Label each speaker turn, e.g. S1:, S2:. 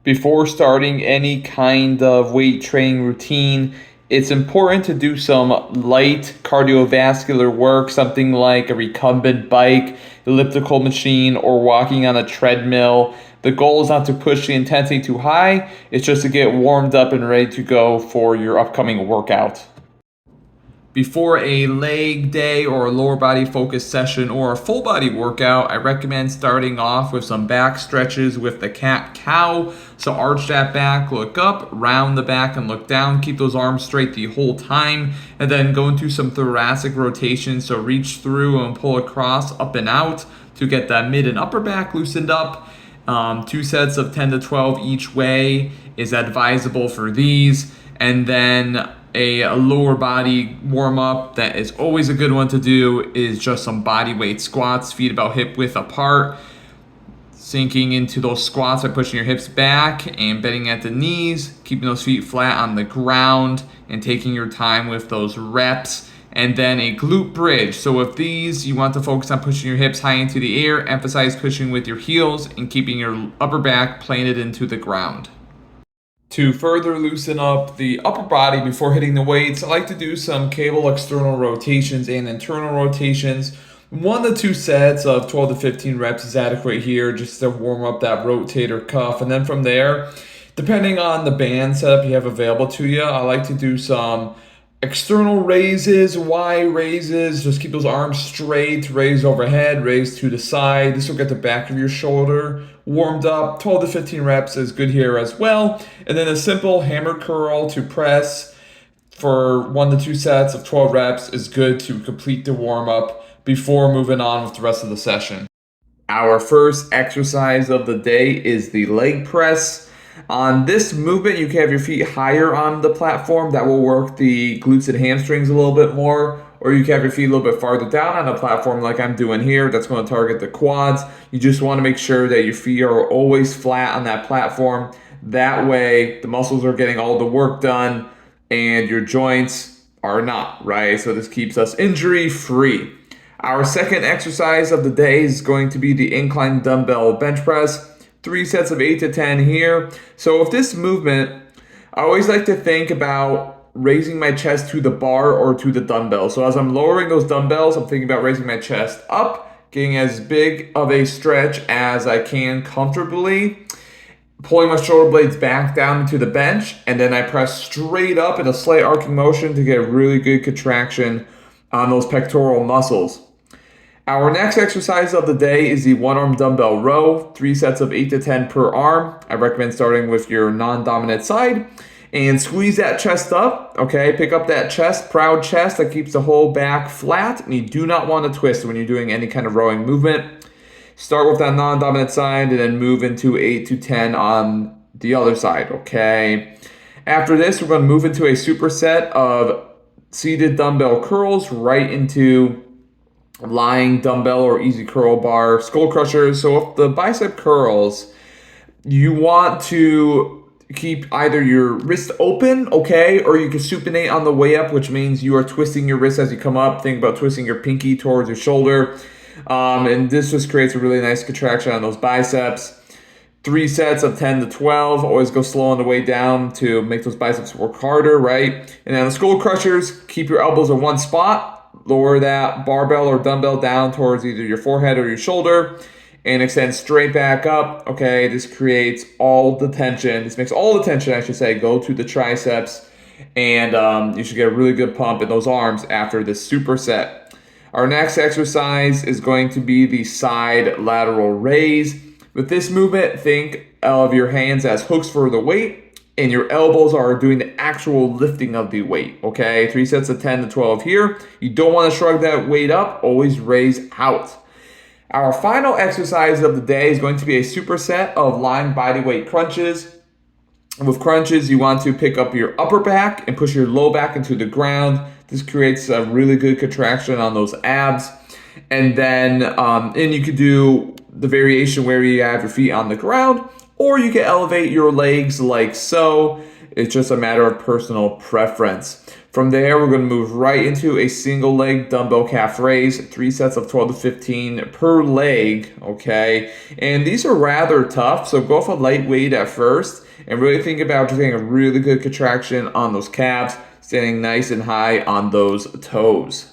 S1: Before starting any kind of weight training routine, it's important to do some light cardiovascular work, something like a recumbent bike, elliptical machine, or walking on a treadmill. The goal is not to push the intensity too high, it's just to get warmed up and ready to go for your upcoming workout. Before a leg day or a lower body focused session or a full body workout, I recommend starting off with some back stretches with the cat cow. So arch that back, look up, round the back and look down. Keep those arms straight the whole time. And then go into some thoracic rotations. So reach through and pull across, up and out to get that mid and upper back loosened up. 2 sets of 10 to 12 each way is advisable for these. And then a lower body warm up that is always a good one to do is just some body weight squats, feet about hip width apart. Sinking into those squats by pushing your hips back and bending at the knees, keeping those feet flat on the ground and taking your time with those reps. And then a glute bridge. So with these, you want to focus on pushing your hips high into the air, emphasize pushing with your heels and keeping your upper back planted into the ground. To further loosen up the upper body before hitting the weights, I like to do some cable external rotations and internal rotations. 1 to 2 sets of 12 to 15 reps is adequate here just to warm up that rotator cuff. And then from there, depending on the band setup you have available to you, I like to do some external raises, Y raises. Just keep those arms straight, raise overhead, raise to the side. This will get the back of your shoulder warmed up. 12 to 15 reps is good here as well. And then a simple hammer curl to press for 1 to 2 sets of 12 reps is good to complete the warm up before moving on with the rest of the session. Our first exercise of the day is the leg press. On this movement, you can have your feet higher on the platform. That will work the glutes and hamstrings a little bit more. Or you can have your feet a little bit farther down on the platform like I'm doing here. That's going to target the quads. You just want to make sure that your feet are always flat on that platform. That way, the muscles are getting all the work done and your joints are not, right? So this keeps us injury free. Our second exercise of the day is going to be the incline dumbbell bench press. 3 sets of 8 to 10 here. So with this movement, I always like to think about raising my chest to the bar or to the dumbbell. So as I'm lowering those dumbbells, I'm thinking about raising my chest up, getting as big of a stretch as I can comfortably, pulling my shoulder blades back down into the bench, and then I press straight up in a slight arcing motion to get a really good contraction on those pectoral muscles. Our next exercise of the day is the 1-arm dumbbell row, 3 sets of 8 to 10 per arm. I recommend starting with your non-dominant side and squeeze that chest up, okay? Pick up that chest, proud chest that keeps the whole back flat, and you do not want to twist when you're doing any kind of rowing movement. Start with that non-dominant side and then move into 8 to 10 on the other side, okay? After this, we're going to move into a superset of seated dumbbell curls right into lying dumbbell or easy curl bar skull crushers. So with the bicep curls, you want to keep either your wrist open, okay, or you can supinate on the way up, which means you are twisting your wrist as you come up. Think about twisting your pinky towards your shoulder. And this just creates a really nice contraction on those biceps. 3 sets of 10 to 12. Always go slow on the way down to make those biceps work harder, right? And then the skull crushers, keep your elbows in one spot. Lower that barbell or dumbbell down towards either your forehead or your shoulder and extend straight back up. Okay, this creates all the tension. This makes all the tension, I should say, go to the triceps. And you should get a really good pump in those arms after this superset. Our next exercise is going to be the side lateral raise. With this movement, think of your hands as hooks for the weight. And your elbows are doing the actual lifting of the weight, okay? 3 sets of 10 to 12 here. You don't want to shrug that weight up. Always raise out. Our final exercise of the day is going to be a superset of lying body weight crunches. With crunches, you want to pick up your upper back and push your low back into the ground. This creates a really good contraction on those abs. And then you could do the variation where you have your feet on the ground, or you can elevate your legs like so. It's just a matter of personal preference. From there, we're going to move right into a single leg dumbbell calf raise, 3 sets of 12 to 15 per leg, okay? And these are rather tough, so go for lightweight at first and really think about just getting a really good contraction on those calves, standing nice and high on those toes.